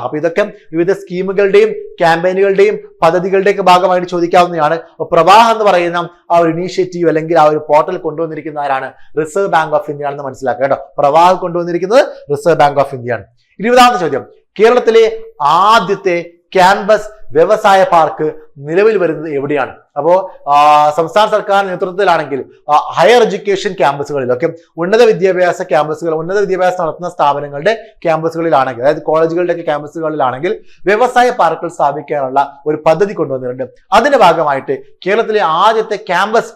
അപ്പൊ ഇതൊക്കെ വിവിധ സ്കീമുകളുടെയും ക്യാമ്പയിനുകളുടെയും പദ്ധതികളുടെയൊക്കെ ഭാഗമായിട്ട് ചോദിക്കാവുന്നതാണ്. പ്രവാഹ് എന്ന് പറയുന്ന ആ ഒരു ഇനീഷ്യേറ്റീവ് അല്ലെങ്കിൽ ആ ഒരു പോർട്ടൽ കൊണ്ടുവന്നിരിക്കുന്ന ആരാണ്? റിസർവ് ബാങ്ക് ഓഫ് ഇന്ത്യ ആണെന്ന് മനസ്സിലാക്കുക കേട്ടോ. പ്രവാഹ് കൊണ്ടുവന്നിരിക്കുന്നത് റിസർവ് ബാങ്ക് ഓഫ് ഇന്ത്യ ആണ്. 20ാമത്തെ ചോദ്യം. കേരളത്തിലെ ആദ്യത്തെ ക്യാമ്പസ് വ്യവസായ പാർക്ക് നിലവിൽ വരുന്നത് എവിടെയാണ്? അപ്പോ സംസ്ഥാന സർക്കാർ നേതൃത്വത്തിലാണെങ്കിൽ ഹയർ എഡ്യൂക്കേഷൻ ക്യാമ്പസുകളിലൊക്കെ ഉന്നത വിദ്യാഭ്യാസം നടത്തുന്ന സ്ഥാപനങ്ങളുടെ ക്യാമ്പസുകളിലാണെങ്കിൽ, അതായത് കോളേജുകളുടെ ക്യാമ്പസുകളിലാണെങ്കിൽ വ്യവസായ പാർക്കുകൾ സ്ഥാപിക്കാനുള്ള ഒരു പദ്ധതി കൊണ്ടുവന്നിട്ടുണ്ട്. അതിന്റെ ഭാഗമായിട്ട് കേരളത്തിലെ ആദ്യത്തെ ക്യാമ്പസ്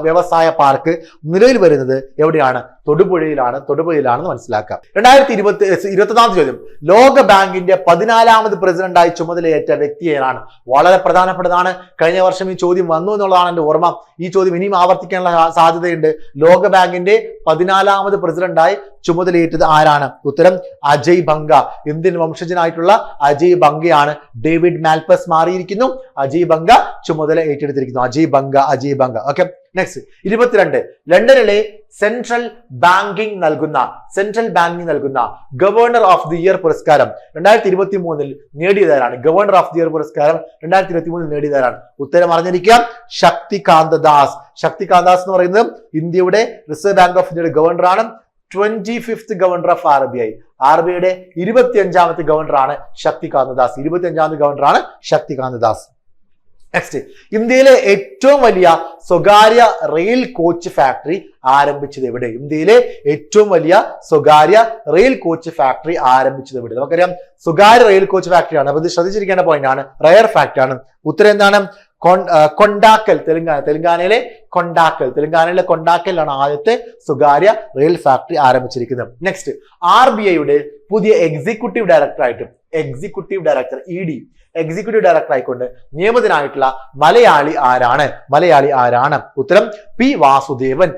വ്യവസായ പാർക്ക് നിലവിൽ വരുന്നത് എവിടെയാണ്? തൊടുപുഴയിലാണെന്ന് മനസ്സിലാക്കാം. 2021 ചോദ്യം. ലോക ബാങ്കിന്റെ 14ാമത് പ്രസിഡന്റായി ചുമതലയേറ്റ വ്യക്തിയാണ്? വളരെ പ്രധാനപ്പെട്ടതാണ്. കഴിഞ്ഞ വർഷം ഈ ചോദ്യം വന്നു എന്നുള്ളതാണ് എന്റെ ഓർമ്മ. ഈ ചോദ്യം ഇനിയും ആവർത്തിക്കാനുള്ള സാധ്യതയുണ്ട്. ലോക ബാങ്കിന്റെ 14ാമത് പ്രസിഡന്റായി ചുമതലയേറ്റത് ആരാണ്? ഉത്തരം അജയ് ബംഗ. ഇന്ത്യൻ വംശജനായിട്ടുള്ള അജയ് ബംഗയാണ്. ഡേവിഡ് മാൽപ്പസ് മാറിയിരിക്കുന്നു. അജയ് ബംഗ ചുമതല ഏറ്റെടുത്തിരിക്കുന്നു. അജയ് ബംഗ. Okay, next 22. ലണ്ടനിലെ സെൻട്രൽ ബാങ്കിംഗ് നൽകുന്ന ഗവർണർ ഓഫ് ദി ഇയർ പുരസ്കാരം 2023 നേടിയതാരാണ്? ഗവർണർ ഓഫ് ദി ഇയർ പുരസ്കാരം 2023 നേടിയതാരാണ്? ഉത്തരം അറിഞ്ഞിരിക്കുക. ശക്തികാന്ത ദാസ് എന്ന് പറയുന്നത് ഇന്ത്യയുടെ റിസർവ് ബാങ്ക് ഓഫ് ഇന്ത്യയുടെ ഗവർണറാണ്. 25th governor of RBI. RBIയുടെ 25ാമത്തെ ഗവർണറാണ് ശക്തികാന്ത ദാസ്. നെക്സ്റ്റ്, ഇന്ത്യയിലെ ഏറ്റവും വലിയ സ്വകാര്യ റെയിൽ കോച്ച് ഫാക്ടറി ആരംഭിച്ചത് എവിടെ? നമുക്കറിയാം, സ്വകാര്യ റെയിൽ കോച്ച് ഫാക്ടറിയാണ്. അപ്പൊ ഇത് ശ്രദ്ധിച്ചിരിക്കേണ്ട പോയിന്റ് ആണ്. റയർ ഫാക്ട് ആണ്. ഉത്തരം എന്താണ്? കൊണ്ടാക്കൽ. തെലങ്കാനയിലെ കൊണ്ടാക്കലിലാണ് ആദ്യത്തെ സ്വകാര്യ റെയിൽ ഫാക്ടറി ആരംഭിച്ചിരിക്കുന്നത്. നെക്സ്റ്റ്, RBIയുടെ പുതിയ executive director ED executive director ആയിക്കൊണ്ട് നിയമിതനായിട്ടുള്ള മലയാളി ആരാണ്? ഉത്തരം P. വാസുദേവൻ.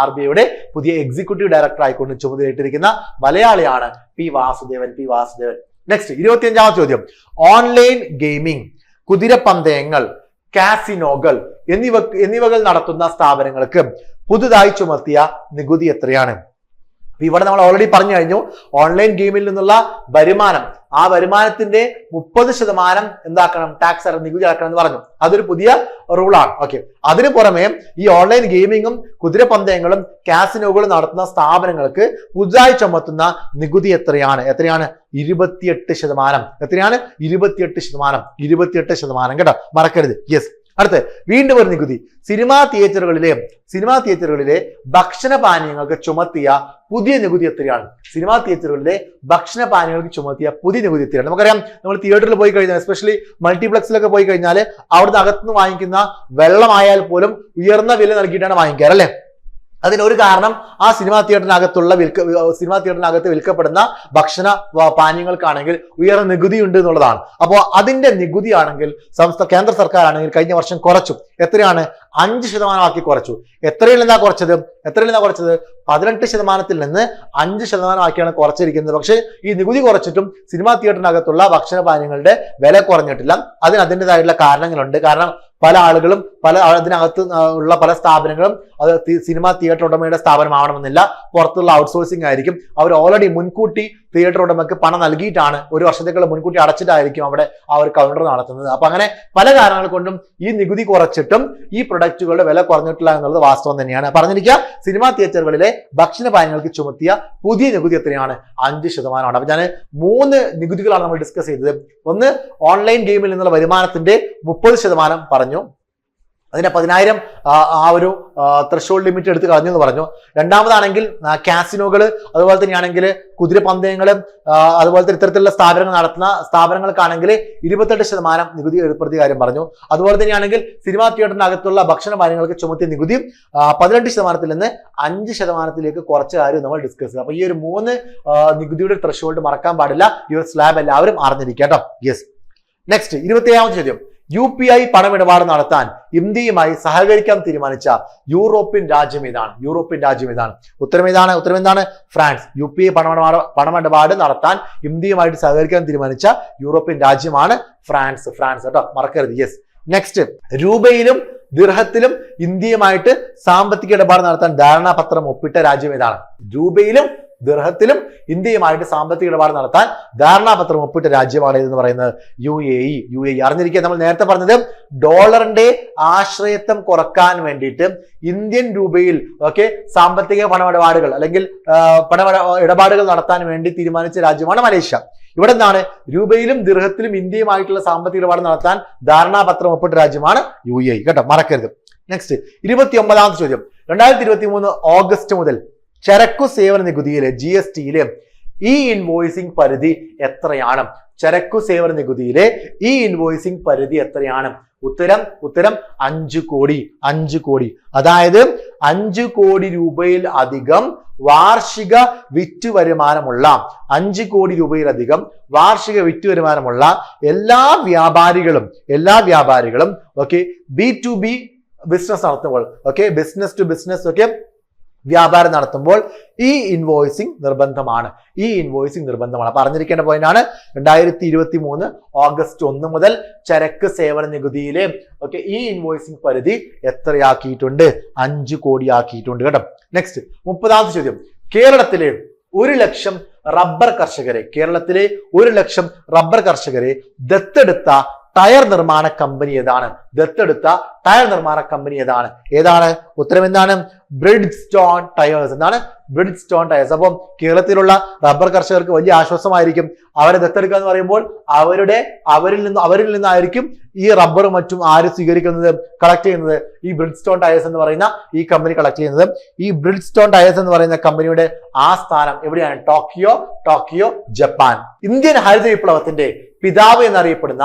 RBIയുടെ പുതിയ എക്സിക്യൂട്ടീവ് ഡയറക്ടർ ആയിക്കൊണ്ട് ചുമതലയിട്ടിരിക്കുന്ന മലയാളിയാണ് P. വാസുദേവൻ. നെക്സ്റ്റ് 25ാമത്തെ ചോദ്യം. ഓൺലൈൻ ഗെയിമിംഗ്, കുതിരപ്പന്തയങ്ങൾ, കാസിനോകൾ എന്നിവകൾ നടത്തുന്ന സ്ഥാപനങ്ങൾക്ക് പുതുതായി ചുമത്തിയ നികുതി എത്രയാണ്? ഇവിടെ നമ്മൾ ഓൾറെഡി പറഞ്ഞു കഴിഞ്ഞു, ഓൺലൈൻ ഗെയിമിൽ നിന്നുള്ള വരുമാനം, ആ വരുമാനത്തിന്റെ 30% എന്താക്കണം, ടാക്സ് നികുതി അടക്കണം എന്ന് പറഞ്ഞു. അതൊരു പുതിയ റൂളാണ്. ഓക്കെ, അതിനു പുറമെ ഈ ഓൺലൈൻ ഗെയിമിങ്ങും കുതിരപ്പന്തയങ്ങളും കാസിനോകളും നടത്തുന്ന സ്ഥാപനങ്ങൾക്ക് പുതുതായി ചുമത്തുന്ന നികുതി എത്രയാണ്? 28%. എത്രയാണ്? 28%. കേട്ടോ, മറക്കരുത്. യെസ്. അടുത്ത് വീണ്ടും ഒരു നികുതി. സിനിമാ തിയേറ്ററുകളിലെ ഭക്ഷണപാനീയങ്ങൾക്ക് ചുമത്തിയ പുതിയ നികുതി എത്രയാണ്? സിനിമാ തിയേറ്ററുകളിലെ ഭക്ഷണപാനീയങ്ങൾക്ക് ചുമത്തിയ പുതിയ നികുതി എത്രയാണ്? നമുക്കറിയാം, നമ്മൾ തിയേറ്ററിൽ പോയി കഴിഞ്ഞാൽ, എസ്പെഷ്യലി മൾട്ടിപ്ലക്സിലൊക്കെ പോയി കഴിഞ്ഞാൽ അവിടുന്ന് അകത്തുനിന്ന് വാങ്ങിക്കുന്ന വെള്ളമായാൽ പോലും ഉയർന്ന വില നൽകിയിട്ടാണ് വാങ്ങിക്കാറ്, അല്ലെ? അതിനൊരു കാരണം ആ സിനിമാ തിയേറ്ററിനകത്ത് വിൽക്കപ്പെടുന്ന ഭക്ഷണ പാനീയങ്ങൾക്കാണെങ്കിൽ ഉയർന്ന നികുതി ഉണ്ട് എന്നുള്ളതാണ്. അപ്പോൾ അതിന്റെ നികുതി ആണെങ്കിൽ കേന്ദ്ര സർക്കാർ ആണെങ്കിൽ കഴിഞ്ഞ വർഷം കുറച്ചു. എത്രയാണ്? 5% കുറച്ചു. എത്രയിൽ നിന്നാ കുറച്ചത്? 18% നിന്ന് 5% കുറച്ചിരിക്കുന്നത്. പക്ഷേ ഈ നികുതി കുറച്ചിട്ടും സിനിമാ തിയേറ്ററിനകത്തുള്ള ഭക്ഷണ പാനീയങ്ങളുടെ വില കുറഞ്ഞിട്ടില്ല. അതിൻ്റെതായിട്ടുള്ള കാരണങ്ങളുണ്ട്. കാരണം പല ആളുകളും അതിനകത്ത് ഉള്ള പല സ്ഥാപനങ്ങളും അത് സിനിമാ തിയേറ്റർ ഉടമയുടെ സ്ഥാപനമാവണമെന്നില്ല, പുറത്തുള്ള ഔട്ട്സോഴ്സിംഗ് ആയിരിക്കും. അവർ ഓൾറെഡി മുൻകൂട്ടി തിയേറ്റർ ഉടമയ്ക്ക് പണം നൽകിയിട്ടാണ്, ഒരു വർഷത്തേക്കുള്ള മുൻകൂട്ടി അടച്ചിട്ടായിരിക്കും അവിടെ ആ ഒരു കൗണ്ടർ നടത്തുന്നത്. അപ്പൊ അങ്ങനെ പല കാരണങ്ങൾ കൊണ്ടും ഈ നികുതി കുറച്ചിട്ടും ഈ പ്രൊഡക്റ്റുകളുടെ വില കുറഞ്ഞിട്ടില്ല എന്നുള്ളത് വാസ്തവം തന്നെയാണ്. പറഞ്ഞിരിക്കുക, സിനിമാ തിയേറ്ററുകളിലെ ഭക്ഷണപാനീയങ്ങൾക്ക് ചുമത്തിയ പുതിയ നികുതി എത്രയാണ്? 5%. അപ്പൊ ഞാൻ 3 നികുതികളാണ് നമ്മൾ ഡിസ്കസ് ചെയ്തത്. ഒന്ന്, ഓൺലൈൻ ഗെയിമിൽ നിന്നുള്ള വരുമാനത്തിന്റെ 30% പറഞ്ഞു, അതിന്റെ 10,000 ആ ഒരു ത്രഷോൾഡ് ലിമിറ്റ് എടുത്ത് കളഞ്ഞു എന്ന് പറഞ്ഞു. രണ്ടാമതാണെങ്കിൽ കാസിനോകൾ, അതുപോലെ തന്നെയാണെങ്കിൽ കുതിരപ്പന്തയങ്ങളും, അതുപോലെ തന്നെ ഇത്തരത്തിലുള്ള സ്ഥാപനങ്ങൾ നടത്തുന്ന സ്ഥാപനങ്ങൾക്കാണെങ്കിൽ 28% നികുതി ഏർപ്പെടുത്തിയ കാര്യം പറഞ്ഞു. അതുപോലെ തന്നെയാണെങ്കിൽ സിനിമാ തിയേറ്ററിനകത്തുള്ള ഭക്ഷണ പാനീയങ്ങൾക്ക് ചുമത്തിയ നികുതി 18% നിന്ന് 5% കുറച്ച കാര്യം നമ്മൾ ഡിസ്കസ് ചെയ്തു. അപ്പൊ ഈ ഒരു 3 നികുതിയുടെ ത്രഷോൾഡ് മറക്കാൻ പാടില്ല. ഈ ഒരു സ്ലാബ് എല്ലാവരും അറിഞ്ഞിരിക്കുക കേട്ടോ. യെസ്. നെക്സ്റ്റ് 27ാമത്തെ ചോദ്യം. UPI പണമിടപാട് നടത്താൻ ഇന്ത്യയുമായി സഹകരിക്കാൻ തീരുമാനിച്ച യൂറോപ്യൻ രാജ്യം ഏതാണ്? ഉത്തരം എന്താണ്? ഫ്രാൻസ്. UPI പണമിടപാട് നടത്താൻ ഇന്ത്യയുമായിട്ട് സഹകരിക്കാൻ തീരുമാനിച്ച യൂറോപ്യൻ രാജ്യമാണ് ഫ്രാൻസ് കേട്ടോ, മറക്കരുത്. യെസ്. നെക്സ്റ്റ്, രൂപയിലും ദിർഹത്തിലും ഇന്ത്യയുമായിട്ട് സാമ്പത്തിക ഇടപാട് നടത്താൻ ധാരണാപത്രം ഒപ്പിട്ട രാജ്യം ഏതാണ്? രൂപയിലും ദിർഹത്തിലും ഇന്ത്യയുമായിട്ട് സാമ്പത്തിക ഇടപാട് നടത്താൻ ധാരണാപത്രം ഒപ്പിട്ട രാജ്യമാണ് ഇതെന്ന് പറയുന്നത് UAE. അറിഞ്ഞിരിക്കുക, നമ്മൾ നേരത്തെ പറഞ്ഞത് ഡോളറിന്റെ ആശ്രയത്വം കുറക്കാൻ വേണ്ടിയിട്ട് ഇന്ത്യൻ രൂപയിൽ സാമ്പത്തിക പണമിടപാടുകൾ അല്ലെങ്കിൽ ഇടപാടുകൾ നടത്താൻ വേണ്ടി തീരുമാനിച്ച രാജ്യമാണ് മലേഷ്യ. ഇവിടെ എന്താണ്? രൂപയിലും ദിർഹത്തിലും ഇന്ത്യയുമായിട്ടുള്ള സാമ്പത്തിക ഇടപാട് നടത്താൻ ധാരണാപത്രം ഒപ്പിട്ട രാജ്യമാണ് UAE കേട്ടോ, മറക്കരുത്. നെക്സ്റ്റ് 29ാമത്തെ ചോദ്യം. 2023 ഓഗസ്റ്റ് മുതൽ ചരക്കു സേവന നികുതിയിലെ GSTയിലെ ഈ ഇൻവോയ്സിംഗ് പരിധി എത്രയാണ്? ചരക്കു സേവന നികുതിയിലെ ഈ ഇൻവോയ്സിംഗ് പരിധി എത്രയാണ്? ഉത്തരം 5 കോടി. അതായത് 5 കോടി രൂപയിൽ അധികം വാർഷിക വിറ്റ് വരുമാനമുള്ള 5 കോടി രൂപയിലധികം വാർഷിക വിറ്റ് വരുമാനമുള്ള എല്ലാ വ്യാപാരികളും B2B ബിസിനസ് നടത്തുമ്പോൾ ബിസിനസ് ടു ബിസിനസ് വ്യാപാരം നടത്തുമ്പോൾ ഈ ഇൻവോയ്സിംഗ് നിർബന്ധമാണ്. അപ്പൊ അറിഞ്ഞിരിക്കേണ്ട പോയിന്റ് ആണ്. 2023 ഓഗസ്റ്റ് 1 മുതൽ ചരക്ക് സേവന നികുതിയിലെ ഈ ഇൻവോയ്സിംഗ് പരിധി എത്രയാക്കിയിട്ടുണ്ട്? 5 കോടി ആക്കിയിട്ടുണ്ട് കേട്ടോ. നെക്സ്റ്റ് 30ാമത്തെ ചോദ്യം. കേരളത്തിലെ 1 ലക്ഷം റബ്ബർ കർഷകരെ ദത്തെടുത്ത ടയർ നിർമ്മാണ കമ്പനി ഏതാണ്? ഏതാണ്? ഉത്തരം എന്താണ്? Bridgestone tyres. അപ്പം കേരളത്തിലുള്ള റബ്ബർ കർഷകർക്ക് വലിയ ആശ്വാസമായിരിക്കും. അവരെ ദത്തെടുക്കുക എന്ന് പറയുമ്പോൾ അവരിൽ നിന്നായിരിക്കും ഈ റബ്ബറും മറ്റും ആര് സ്വീകരിക്കുന്നത്, കളക്ട് ചെയ്യുന്നത്? ഈ ബ്രിഡ്സ്റ്റോൺ ടയേഴ്സ് എന്ന് പറയുന്ന ഈ കമ്പനി കളക്ട് ചെയ്യുന്നത്. ഈ ബ്രിഡ്സ്റ്റോൺ ടയേഴ്സ് എന്ന് പറയുന്ന കമ്പനിയുടെ ആസ്ഥാനം എവിടെയാണ്? Tokyo, Japan. ഇന്ത്യൻ ഹരിത വിപ്ലവത്തിന്റെ പിതാവ് എന്നറിയപ്പെടുന്ന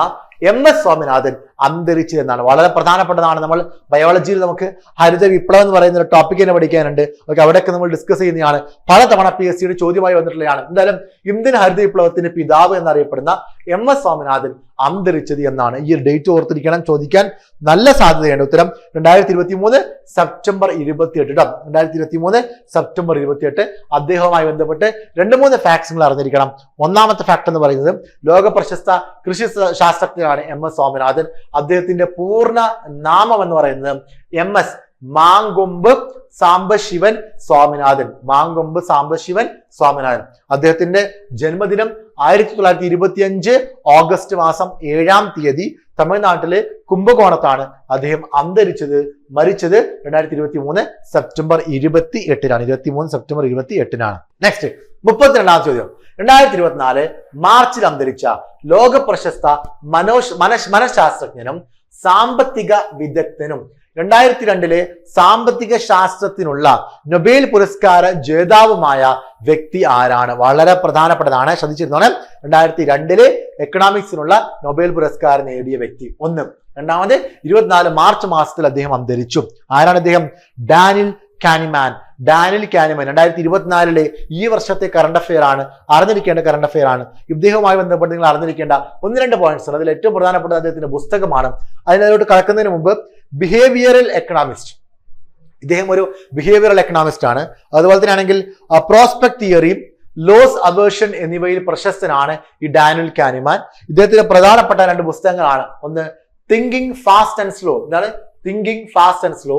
MS സ്വാമിനാഥൻ അന്തരിച്ചത് എന്നാണ്. വളരെ പ്രധാനപ്പെട്ടതാണ്. നമ്മൾ ബയോളജിയിൽ നമുക്ക് ഹരിത വിപ്ലവം എന്ന് പറയുന്ന ഒരു ടോപ്പിക് തന്നെ പഠിക്കാനുണ്ട്. അവിടെയൊക്കെ നമ്മൾ ഡിസ്കസ് ചെയ്യുന്നതാണ്. പലതവണ PSCയുടെ ചോദ്യമായി വന്നിട്ടുള്ളതാണ്. എന്തായാലും ഇന്ത്യൻ ഹരിത വിപ്ലവത്തിന്റെ പിതാവ് എന്നറിയപ്പെടുന്ന MS സ്വാമിനാഥൻ അന്തരിച്ചത് എന്നാണ്. ഈ ഒരു ഡേറ്റ് ഓർത്തിരിക്കണം, ചോദിക്കാൻ നല്ല സാധ്യതയുണ്ട്. ഉത്തരം 2023 സെപ്റ്റംബർ 28 കേട്ടോ. 2023 സെപ്റ്റംബർ 28 അദ്ദേഹവുമായി ബന്ധപ്പെട്ട് 2-3 ഫാക്ട്സുകൾ അറിഞ്ഞിരിക്കണം. ഒന്നാമത്തെ ഫാക്ട് എന്ന് പറയുന്നത് ലോക പ്രശസ്ത കൃഷി ശാസ്ത്രജ്ഞനാണ് MS സ്വാമിനാഥൻ. അദ്ദേഹത്തിന്റെ പൂർണ്ണ നാമം എന്ന് പറയുന്നത് MS മാങ്കൊമ്പ് സാംബശിവൻ സ്വാമിനാഥൻ. മാങ്കൊമ്പ് സാംബശിവൻ സ്വാമിനാഥൻ. അദ്ദേഹത്തിന്റെ ജന്മദിനം 1925 ഓഗസ്റ്റ് മാസം 7-ാം തീയതി തമിഴ്നാട്ടിലെ കുംഭകോണത്താണ് അദ്ദേഹം അന്തരിച്ചത്. മരിച്ചത് 2023 സെപ്റ്റംബർ 28-നാണ്. 23 സെപ്റ്റംബർ 28-നാണ്. നെക്സ്റ്റ് 32-ാം ചോദ്യം. 2024 മാർച്ചിൽ അന്തരിച്ച ലോക പ്രശസ്ത മനഃശാസ്ത്രജ്ഞനും സാമ്പത്തിക വിദഗ്ധനും 2002 സാമ്പത്തിക ശാസ്ത്രത്തിനുള്ള നൊബേൽ പുരസ്കാര ജേതാവുമായ വ്യക്തി ആരാണ്? വളരെ പ്രധാനപ്പെട്ടതാണ്, ശ്രദ്ധിച്ചിരുന്നോണം. 2002 എക്കണോമിക്സിനുള്ള നൊബേൽ പുരസ്കാരം നേടിയ വ്യക്തി ഒന്ന്. രണ്ടാമത് 24 മാർച്ച് മാസത്തിൽ അദ്ദേഹം അന്തരിച്ചു. ആരാണ് അദ്ദേഹം? ഡാനിയൽ കാനിമാൻ. 2024 ഈ വർഷത്തെ കറണ്ട് അഫെയർ ആണ്, അറിഞ്ഞിരിക്കേണ്ട കറണ്ട് അഫെയർ ആണ്. ഇദ്ദേഹവുമായി ബന്ധപ്പെട്ട് നിങ്ങൾ അറിഞ്ഞിരിക്കേണ്ട 1-2 പോയിന്റ്സ് ഉണ്ട്. അതിൽ ഏറ്റവും പ്രധാനപ്പെട്ട അദ്ദേഹത്തിന്റെ പുസ്തകമാണ്. അതിനോട്ട് കടക്കുന്നതിന് മുമ്പ് ബിഹേവിയറൽ എക്കണോമിസ്റ്റ്, ഇദ്ദേഹം ഒരു ബിഹേവിയറൽ എക്കണോമിസ്റ്റ് ആണ്. അതുപോലെ തന്നെ ആണെങ്കിൽ പ്രോസ്പെക്ട് തിയറി, ലോസ് അവേർഷൻ എന്നിവയിൽ പ്രശസ്തനാണ് ഈ ഡാനിയൽ കാനിമാൻ. ഇദ്ദേഹത്തിന്റെ പ്രധാനപ്പെട്ട 2 പുസ്തകങ്ങളാണ്. ഒന്ന് തിങ്കിങ് ഫാസ്റ്റ് ആൻഡ് സ്ലോ. എന്താണ് thinking fast and slow?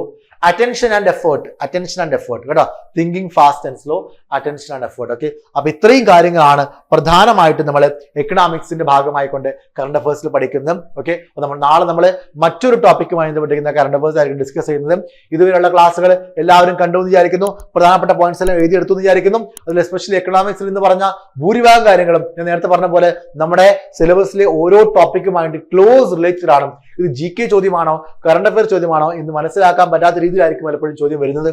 Attention and effort കേട്ടോ. Thinking fast and slow, attention and effort. Okay, അപ്പൊ ഇത്രയും കാര്യങ്ങളാണ് പ്രധാനമായിട്ട് നമ്മൾ എക്കണോമിക്സിന്റെ ഭാഗമായിക്കൊണ്ട് കറണ്ട് അഫേഴ്സിൽ പഠിക്കുന്നത്. ഓക്കെ, അപ്പൊ നാളെ നമ്മൾ മറ്റൊരു ടോപ്പിക്കുമായി ബന്ധപ്പെട്ടിരിക്കുന്ന കറണ്ട് അഫേഴ്സ് ആയിരിക്കും ഡിസ്കസ് ചെയ്യുന്നത്. ഇതുവരെയുള്ള ക്ലാസ്സുകൾ എല്ലാവരും കണ്ടു എന്ന് വിചാരിക്കുന്നു. പ്രധാനപ്പെട്ട പോയിന്റ്സ് എല്ലാം എഴുതിയെടുത്തു എന്ന് വിചാരിക്കുന്നു. അതിൽ എസ്പെഷ്യലി എക്കണോമിക്സിൽ എന്ന് പറഞ്ഞ ഭൂരിഭാഗം കാര്യങ്ങളും ഞാൻ നേരത്തെ പറഞ്ഞ പോലെ നമ്മുടെ സിലബസിലെ ഓരോ ടോപ്പിക്കുമായിട്ട് ക്ലോസ് റിലേറ്റഡ് ആണ്. ഇത് GK ചോദ്യമാണോ കറണ്ട് അഫെയർ ചോദ്യമാണോ എന്ന് മനസ്സിലാക്കാൻ പറ്റാത്ത രീതിയിലായിരിക്കും പലപ്പോഴും ചോദ്യം വരുന്നത്.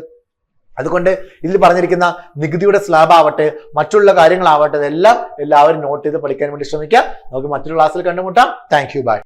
അതുകൊണ്ട് ഇതിൽ പറഞ്ഞിരിക്കുന്ന നികുതിയുടെ സ്ലാബ് ആവട്ടെ, മറ്റുള്ള കാര്യങ്ങളാവട്ടെ, ഇതെല്ലാം എല്ലാവരും നോട്ട് ചെയ്ത് പഠിക്കാൻ വേണ്ടി ശ്രമിക്കുക. നമുക്ക് മറ്റൊരു ക്ലാസ്സിൽ കണ്ടുമുട്ടാം. Thank you, by.